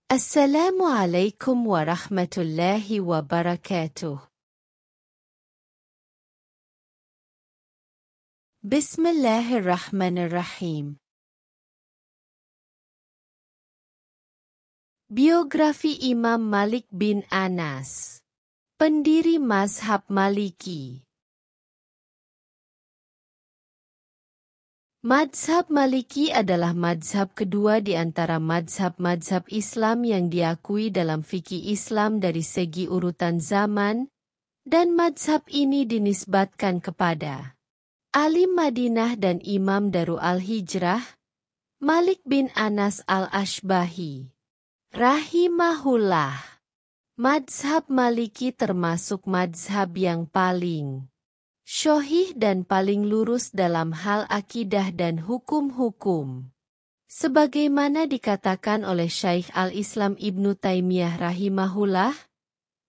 Assalamualaikum warahmatullahi wabarakatuh. Bismillahirrahmanirrahim. Biografi Imam Malik bin Anas, pendiri mazhab Maliki. Mazhab Maliki adalah mazhab kedua di antara mazhab-mazhab Islam yang diakui dalam fikih Islam dari segi urutan zaman, dan mazhab ini dinisbatkan kepada alim Madinah dan Imam Darul Hijrah, Malik bin Anas al-Ashbahi, rahimahullah. Mazhab Maliki termasuk mazhab yang paling syahih dan paling lurus dalam hal akidah dan hukum-hukum. Sebagaimana dikatakan oleh Syaikh al-Islam Ibnu Taimiyah rahimahullah,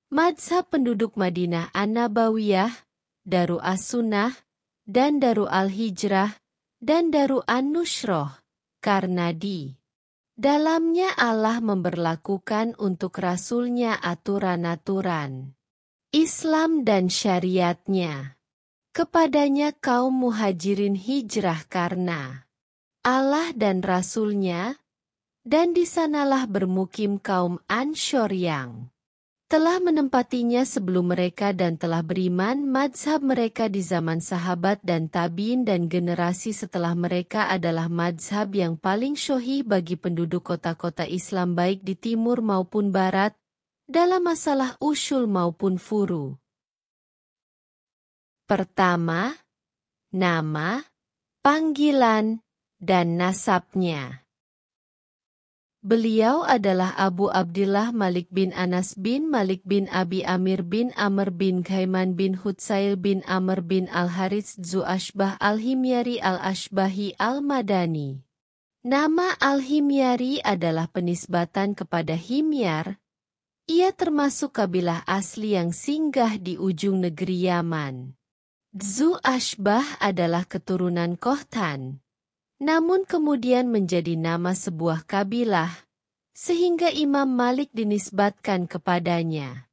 mazhab penduduk Madinah An-Nabawiyah, Darul As-Sunnah, dan Darul Hijrah, dan Darul An-Nusroh, karena di dalamnya Allah memberlakukan untuk Rasul-Nya aturan-aturan Islam dan syariatnya. Kepadanya kaum muhajirin hijrah karena Allah dan Rasul-Nya, dan di sanalah bermukim kaum Ansyar yang telah menempatinya sebelum mereka dan telah beriman. Mazhab mereka di zaman sahabat dan tabi'in dan generasi setelah mereka adalah mazhab yang paling syahih bagi penduduk kota-kota Islam baik di timur maupun barat, dalam masalah usul maupun furu. Pertama, nama, panggilan, dan nasabnya. Beliau adalah Abu Abdillah Malik bin Anas bin Malik bin Abi Amir bin Amr bin Ghaiman bin Hutsail bin Amr bin Al-Harits Zu'ashbah Al-Himyari Al-Ashbahi Al-Madani. Nama Al-Himyari adalah penisbatan kepada Himyar. Ia termasuk kabilah asli yang singgah di ujung negeri Yaman. Zu'ashbah adalah keturunan Kohtan, namun kemudian menjadi nama sebuah kabilah, sehingga Imam Malik dinisbatkan kepadanya.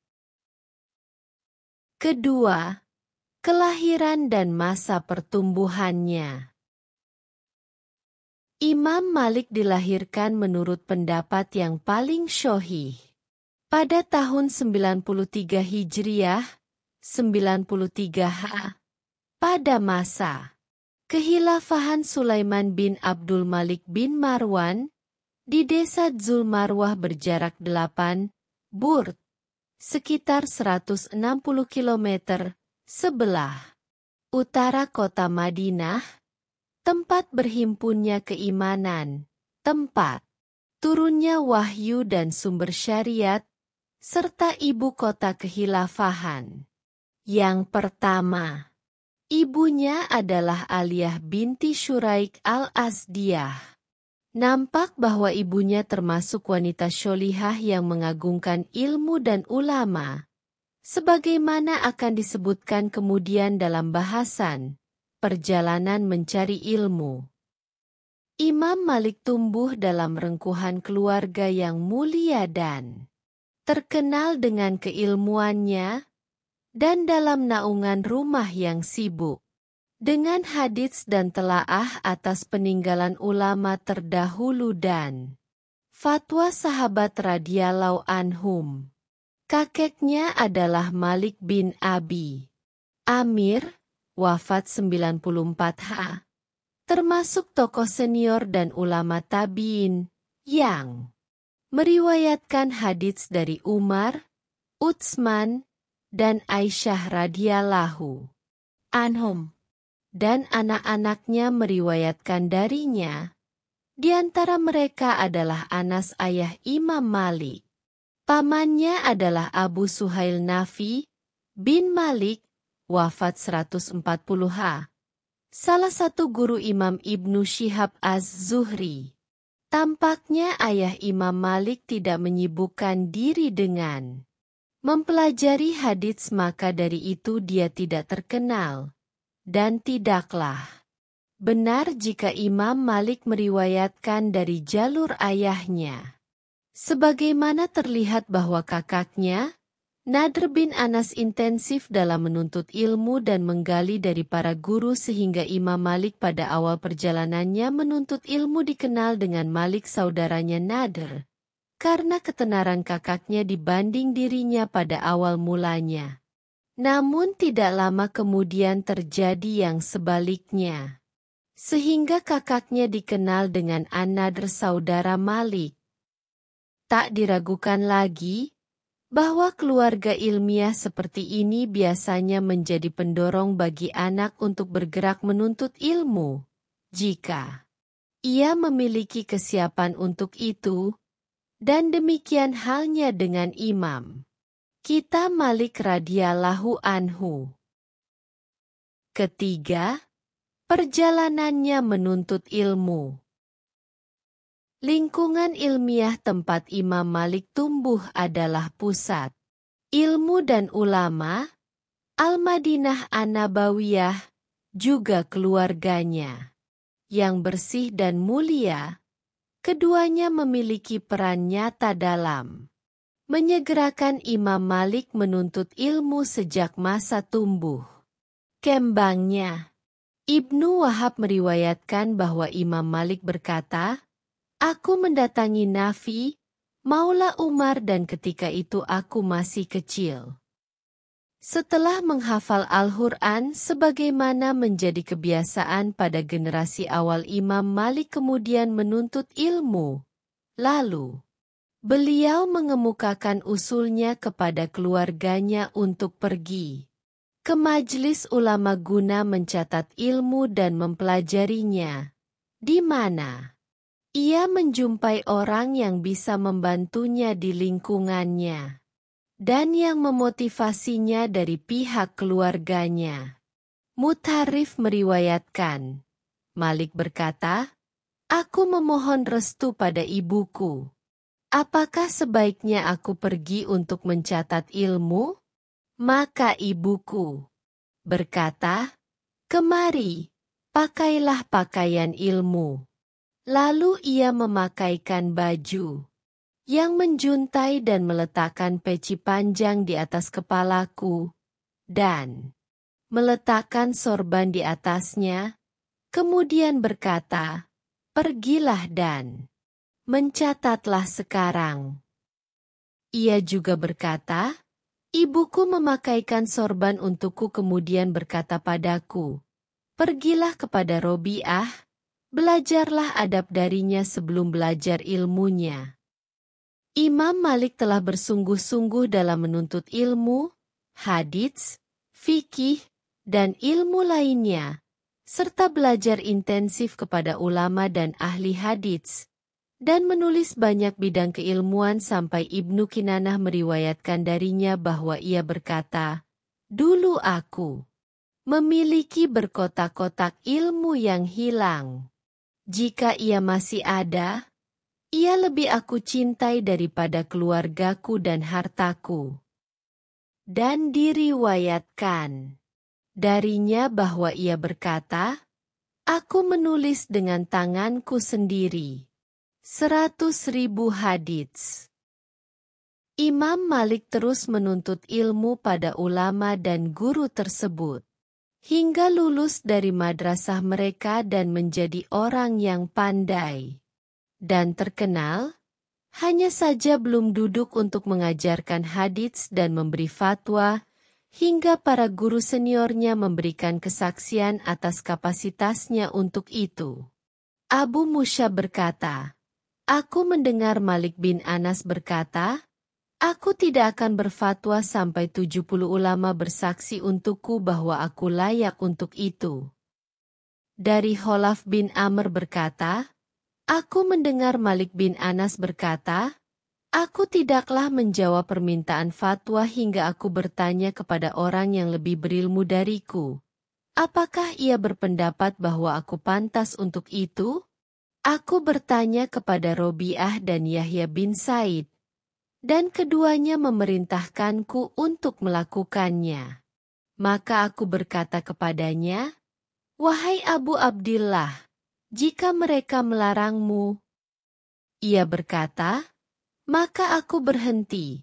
Kedua, kelahiran dan masa pertumbuhannya. Imam Malik dilahirkan menurut pendapat yang paling syahih pada tahun 93 Hijriah, 93 pada masa Kekhilafahan Sulaiman bin Abdul Malik bin Marwan, di desa Zulmarwah berjarak 8 burd, sekitar 160 km, sebelah utara kota Madinah, tempat berhimpunnya keimanan, tempat turunnya wahyu dan sumber syariat, serta ibu kota kekhilafahan. Yang pertama, ibunya adalah Aliyah binti Syuraik al-Azdiyah. Nampak bahwa ibunya termasuk wanita sholihah yang mengagungkan ilmu dan ulama, sebagaimana akan disebutkan kemudian dalam bahasan perjalanan mencari ilmu. Imam Malik tumbuh dalam rengkuhan keluarga yang mulia dan terkenal dengan keilmuannya, dan dalam naungan rumah yang sibuk dengan hadits dan telaah atas peninggalan ulama terdahulu dan fatwa sahabat radhiyallahu anhum. Kakeknya adalah Malik bin Abi Amir, wafat 94 termasuk tokoh senior dan ulama tabi'in yang meriwayatkan hadits dari Umar, Utsman, dan Aisyah radhiyallahu anhum, dan anak-anaknya meriwayatkan darinya. Di antara mereka adalah Anas ayah Imam Malik. Pamannya adalah Abu Suhail Nafi bin Malik, wafat 140 salah satu guru Imam Ibnu Syihab Az-Zuhri. Tampaknya ayah Imam Malik tidak menyibukkan diri dengan mempelajari hadits, maka dari itu dia tidak terkenal, dan tidaklah benar jika Imam Malik meriwayatkan dari jalur ayahnya. Sebagaimana terlihat bahwa kakaknya, Nadr bin Anas intensif dalam menuntut ilmu dan menggali dari para guru sehingga Imam Malik pada awal perjalanannya menuntut ilmu dikenal dengan Malik saudaranya Nadr, karena ketenaran kakaknya dibanding dirinya pada awal mulanya. Namun tidak lama kemudian terjadi yang sebaliknya, sehingga kakaknya dikenal dengan An-Nadr saudara Malik. Tak diragukan lagi, bahwa keluarga ilmiah seperti ini biasanya menjadi pendorong bagi anak untuk bergerak menuntut ilmu, jika ia memiliki kesiapan untuk itu, dan demikian halnya dengan Imam kita Malik radhiyallahu anhu. Ketiga, perjalanannya menuntut ilmu. Lingkungan ilmiah tempat Imam Malik tumbuh adalah pusat ilmu dan ulama, Al-Madinah An-Nabawiyah, juga keluarganya yang bersih dan mulia. Keduanya memiliki peran nyata dalam menyegerakan Imam Malik menuntut ilmu sejak masa tumbuh kembangnya. Ibnu Wahab meriwayatkan bahwa Imam Malik berkata, "Aku mendatangi Nafi, Maula Umar dan ketika itu aku masih kecil." Setelah menghafal Al-Quran sebagaimana menjadi kebiasaan pada generasi awal, Imam Malik kemudian menuntut ilmu. Lalu, beliau mengemukakan usulnya kepada keluarganya untuk pergi ke majelis ulama guna mencatat ilmu dan mempelajarinya, di mana ia menjumpai orang yang bisa membantunya di lingkungannya, dan yang memotivasinya dari pihak keluarganya. Mutharrif meriwayatkan, Malik berkata, "Aku memohon restu pada ibuku. Apakah sebaiknya aku pergi untuk mencatat ilmu?" Maka ibuku berkata, "Kemari, pakailah pakaian ilmu." Lalu ia memakaikan baju yang menjuntai dan meletakkan peci panjang di atas kepalaku, dan meletakkan sorban di atasnya, kemudian berkata, "Pergilah dan mencatatlah sekarang." Ia juga berkata, "Ibuku memakaikan sorban untukku kemudian berkata padaku, 'Pergilah kepada Robi'ah, belajarlah adab darinya sebelum belajar ilmunya.'" Imam Malik telah bersungguh-sungguh dalam menuntut ilmu, hadits, fikih, dan ilmu lainnya, serta belajar intensif kepada ulama dan ahli hadits, dan menulis banyak bidang keilmuan sampai Ibnu Kinanah meriwayatkan darinya bahwa ia berkata, "Dulu aku memiliki berkotak-kotak ilmu yang hilang. Jika ia masih ada, ia lebih aku cintai daripada keluargaku dan hartaku." Dan diriwayatkan darinya bahwa ia berkata, "Aku menulis dengan tanganku sendiri 100.000 hadits." Imam Malik terus menuntut ilmu pada ulama dan guru tersebut, hingga lulus dari madrasah mereka dan menjadi orang yang pandai dan terkenal, hanya saja belum duduk untuk mengajarkan hadits dan memberi fatwa, hingga para guru seniornya memberikan kesaksian atas kapasitasnya untuk itu. Abu Musya berkata, "Aku mendengar Malik bin Anas berkata, 'Aku tidak akan berfatwa sampai 70 ulama bersaksi untukku bahwa aku layak untuk itu.'" Dari Khalaf bin Amr berkata, "Aku mendengar Malik bin Anas berkata, 'Aku tidaklah menjawab permintaan fatwa hingga aku bertanya kepada orang yang lebih berilmu dariku, apakah ia berpendapat bahwa aku pantas untuk itu?' Aku bertanya kepada Robi'ah dan Yahya bin Said, dan keduanya memerintahkanku untuk melakukannya. Maka aku berkata kepadanya, 'Wahai Abu Abdillah, jika mereka melarangmu?' Ia berkata, Maka aku berhenti.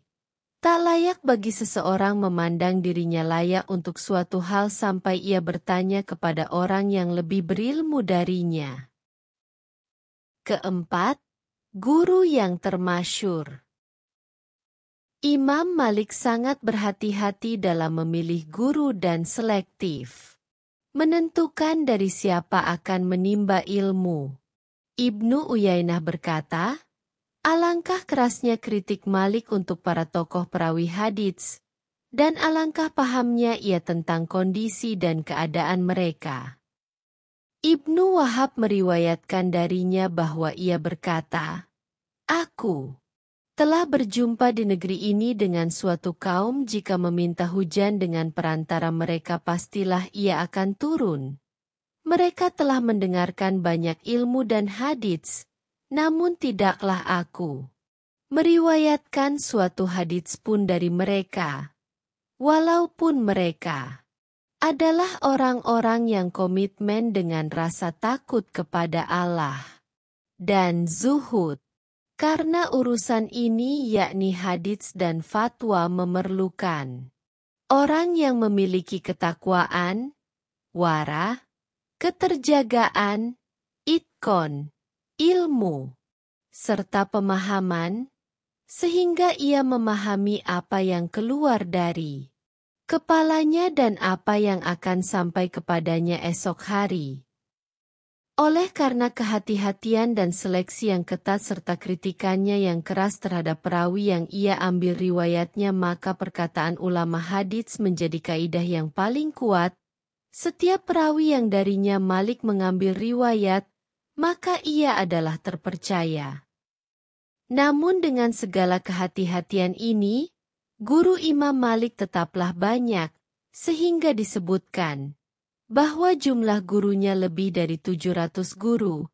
Tak layak bagi seseorang memandang dirinya layak untuk suatu hal sampai ia bertanya kepada orang yang lebih berilmu darinya. Keempat, guru yang termasyhur. Imam Malik sangat berhati-hati dalam memilih guru dan selektif menentukan dari siapa akan menimba ilmu. Ibnu Uyainah berkata, alangkah kerasnya kritik Malik untuk para tokoh perawi hadits, dan alangkah pahamnya ia tentang kondisi dan keadaan mereka. Ibnu Wahab meriwayatkan darinya bahwa ia berkata, aku telah berjumpa di negeri ini dengan suatu kaum, jika meminta hujan dengan perantara mereka pastilah ia akan turun. Mereka telah mendengarkan banyak ilmu dan hadits, namun tidaklah aku meriwayatkan suatu hadits pun dari mereka. Walaupun mereka adalah orang-orang yang komitmen dengan rasa takut kepada Allah dan zuhud. Karena urusan ini yakni hadits dan fatwa memerlukan orang yang memiliki ketakwaan, wara, keterjagaan, itqon, ilmu, serta pemahaman, sehingga ia memahami apa yang keluar dari kepalanya dan apa yang akan sampai kepadanya esok hari. Oleh karena kehati-hatian dan seleksi yang ketat serta kritikannya yang keras terhadap perawi yang ia ambil riwayatnya, maka perkataan ulama hadits menjadi kaidah yang paling kuat. Setiap perawi yang darinya Malik mengambil riwayat, maka ia adalah terpercaya. Namun dengan segala kehati-hatian ini, guru Imam Malik tetaplah banyak, sehingga disebutkan bahwa jumlah gurunya lebih dari 700 guru,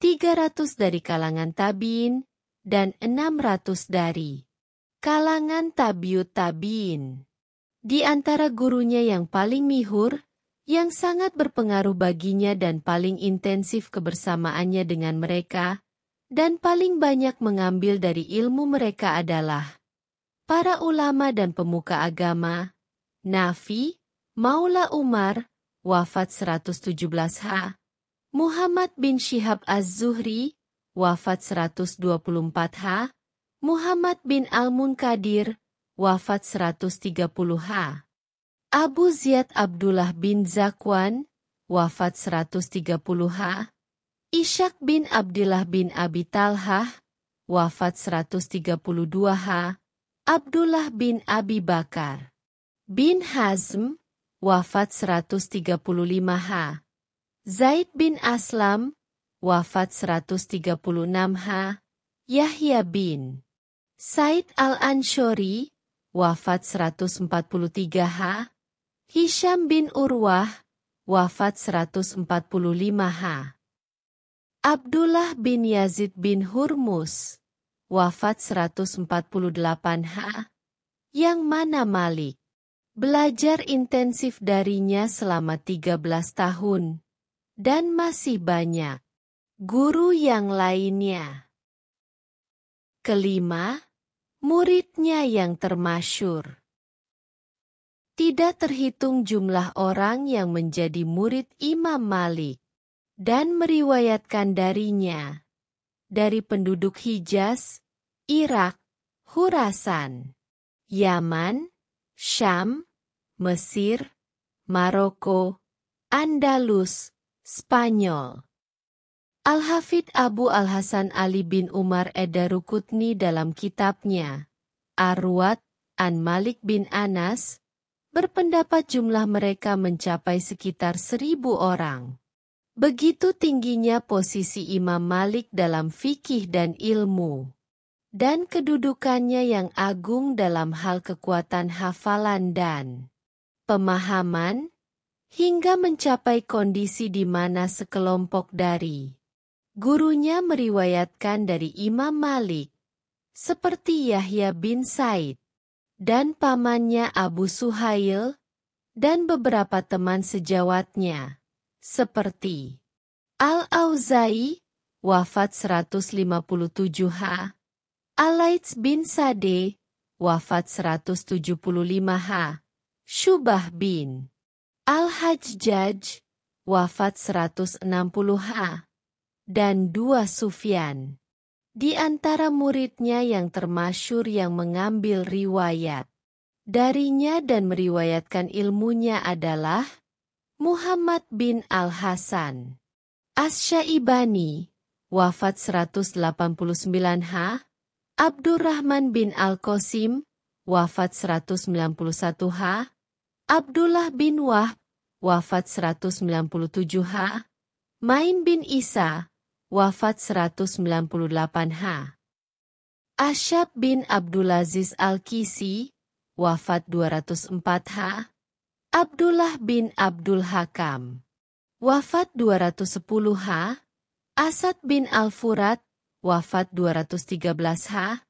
300 dari kalangan tabi'in, dan 600 dari kalangan tabi'ut tabi'in. Di antara gurunya yang paling mihur, yang sangat berpengaruh baginya dan paling intensif kebersamaannya dengan mereka, dan paling banyak mengambil dari ilmu mereka adalah para ulama dan pemuka agama, Nafi, Maula Umar, wafat 117 H. Muhammad bin Syihab Az-Zuhri, wafat 124 H. Muhammad bin Al-Munkadir, wafat 130 H. Abu Ziyad Abdullah bin Zakwan, wafat 130 H. Ishaq bin Abdullah bin Abi Talhah, wafat 132 H. Abdullah bin Abi Bakar bin Hazm, wafat 135 H. Zaid bin Aslam, wafat 136 H. Yahya bin Said al-Anshori, wafat 143 H. Hisham bin Urwah, wafat 145 H. Abdullah bin Yazid bin Hurmus, wafat 148 H. Yang mana Malik belajar intensif darinya selama 13 tahun. Dan masih banyak guru yang lainnya. Kelima, muridnya yang termasyhur. Tidak terhitung jumlah orang yang menjadi murid Imam Malik dan meriwayatkan darinya dari penduduk Hijaz, Irak, Khurasan, Yaman, Syam, Mesir, Maroko, Andalus, Spanyol. Al-Hafidh Abu Al-Hasan Ali bin Umar Ad-Darukutni dalam kitabnya Ar-Ruwat an Malik bin Anas berpendapat jumlah mereka mencapai sekitar 1.000 orang. Begitu tingginya posisi Imam Malik dalam fikih dan ilmu, dan kedudukannya yang agung dalam hal kekuatan hafalan dan pemahaman, hingga mencapai kondisi di mana sekelompok dari gurunya meriwayatkan dari Imam Malik, seperti Yahya bin Said, dan pamannya Abu Suhail, dan beberapa teman sejawatnya, seperti Al-Auza'i, wafat 157 H. Alaits bin Sade, wafat 175 H. Syubah bin Al-Hajjaj, wafat 160 H. Dan 2 Sufyan. Di antara muridnya yang termasyhur yang mengambil riwayat darinya dan meriwayatkan ilmunya adalah Muhammad bin Al-Hasan Asy-Syaibani, wafat 189 H. Abdurrahman bin Al-Qasim, wafat 191 H. Abdullah bin Wahb, wafat 197 H. Main bin Isa, wafat 198 H. Asyab bin Abdulaziz Al-Kisi, wafat 204 H. Abdullah bin Abdul Hakam, wafat 210 H. Asad bin Al-Furat, wafat 213 H.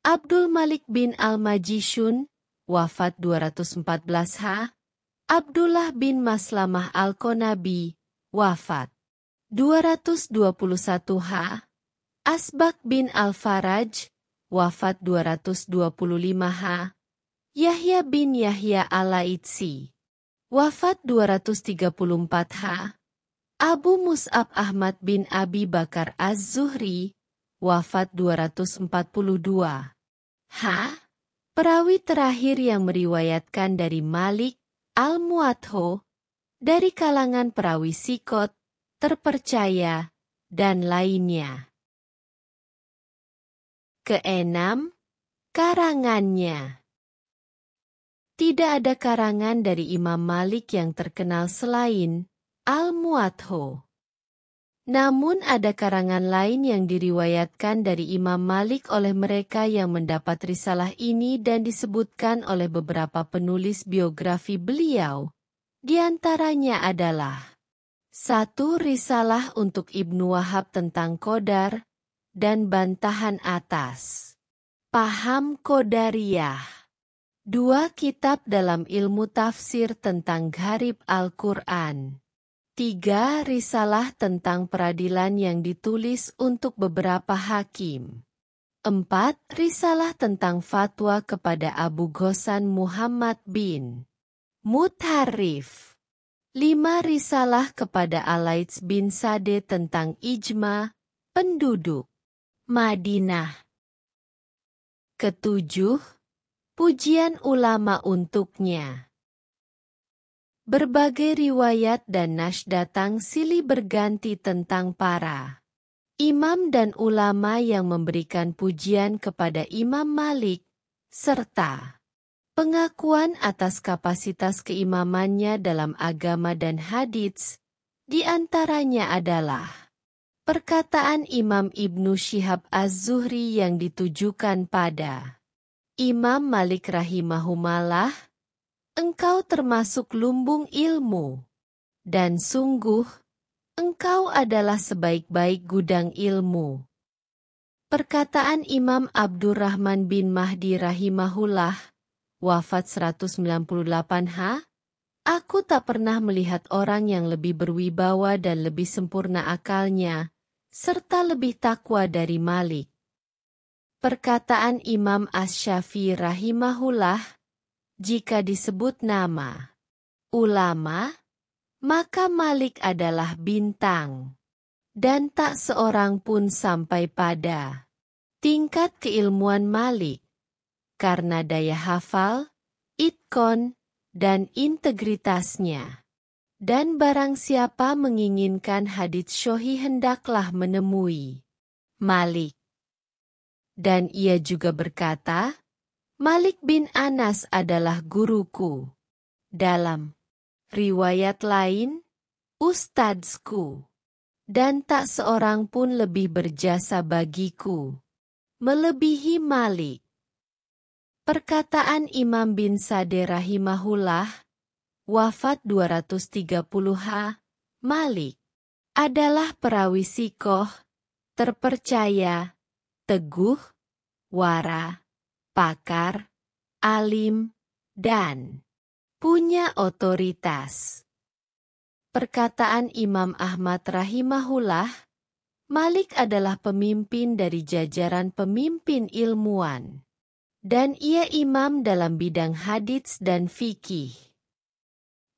Abdul Malik bin Al-Majishun, wafat 214 H. Abdullah bin Maslamah Al-Qonabi, wafat 221 H. Asbak bin Al-Faraj, wafat 225 H. Yahya bin Yahya Al-Laitsi, wafat 234 H. Abu Mus'ab Ahmad bin Abi Bakar Az-Zuhri, wafat 242 H. Perawi terakhir yang meriwayatkan dari Malik Al-Muwattho, dari kalangan perawi sikot, terpercaya, dan lainnya. Keenam, karangannya. Tidak ada karangan dari Imam Malik yang terkenal selain Al-Muwattho. Namun ada karangan lain yang diriwayatkan dari Imam Malik oleh mereka yang mendapat risalah ini dan disebutkan oleh beberapa penulis biografi beliau. Di antaranya adalah 1. Risalah untuk Ibnu Wahab tentang Qadar dan bantahan atas paham Qadariyah. 2. Kitab dalam ilmu tafsir tentang Gharib Al-Quran. 3. Risalah tentang peradilan yang ditulis untuk beberapa hakim. 4. Risalah tentang fatwa kepada Abu Ghassan Muhammad bin Mutharrif. 5. Risalah kepada Alaits bin Sade tentang ijma penduduk Madinah. 7. Pujian ulama untuknya. Berbagai riwayat dan nash datang silih berganti tentang para imam dan ulama yang memberikan pujian kepada Imam Malik, serta pengakuan atas kapasitas keimamannya dalam agama dan hadits. Di antaranya adalah perkataan Imam Ibnu Syihab Az-Zuhri yang ditujukan pada Imam Malik rahimahumullah, engkau termasuk lumbung ilmu, dan sungguh, engkau adalah sebaik-baik gudang ilmu. Perkataan Imam Abdurrahman bin Mahdi rahimahullah, wafat 198 H. Aku tak pernah melihat orang yang lebih berwibawa dan lebih sempurna akalnya, serta lebih takwa dari Malik. Perkataan Imam Asy-Syafi'i rahimahullah, jika disebut nama ulama, maka Malik adalah bintang, dan tak seorang pun sampai pada tingkat keilmuan Malik, karena daya hafal, itqon, dan integritasnya. Dan barang siapa menginginkan hadits sahih hendaklah menemui Malik. Dan ia juga berkata, Malik bin Anas adalah guruku. Dalam riwayat lain, ustadzku. Dan tak seorang pun lebih berjasa bagiku melebihi Malik. Perkataan Imam bin Sade rahimahullah, wafat 230 H. Malik adalah perawi sikoh, terpercaya, teguh, wara, pakar, alim, dan punya otoritas. Perkataan Imam Ahmad rahimahullah, Malik adalah pemimpin dari jajaran pemimpin ilmuwan. Dan ia imam dalam bidang hadits dan fikih.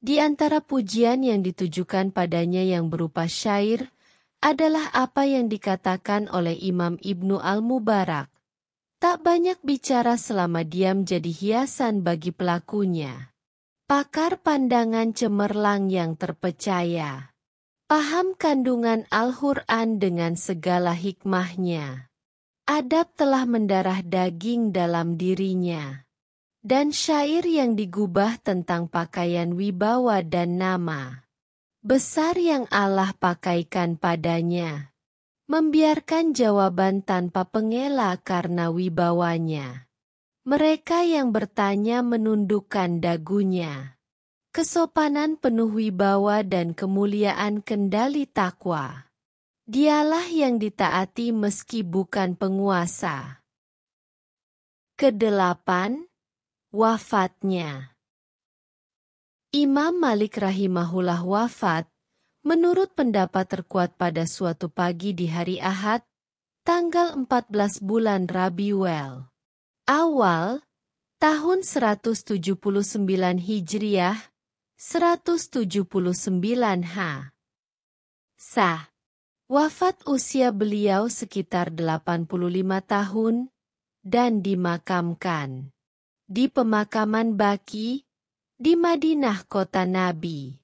Di antara pujian yang ditujukan padanya yang berupa syair, adalah apa yang dikatakan oleh Imam Ibnu Al-Mubarak. Tak banyak bicara selama diam jadi hiasan bagi pelakunya. Pakar pandangan cemerlang yang terpercaya. Paham kandungan Al-Quran dengan segala hikmahnya. Adab telah mendarah daging dalam dirinya. Dan syair yang digubah tentang pakaian wibawa dan nama besar yang Allah pakaikan padanya. Membiarkan jawaban tanpa pengela karena wibawanya. Mereka yang bertanya menundukkan dagunya. Kesopanan penuh wibawa dan kemuliaan kendali takwa. Dialah yang ditaati meski bukan penguasa. Kedelapan, wafatnya. Imam Malik rahimahullah wafat, menurut pendapat terkuat pada suatu pagi di hari Ahad, tanggal 14 bulan Rabiul Awal, tahun 179 Hijriah, 179 Sah. Wafat usia beliau sekitar 85 tahun dan dimakamkan di pemakaman Baqi di Madinah kota Nabi.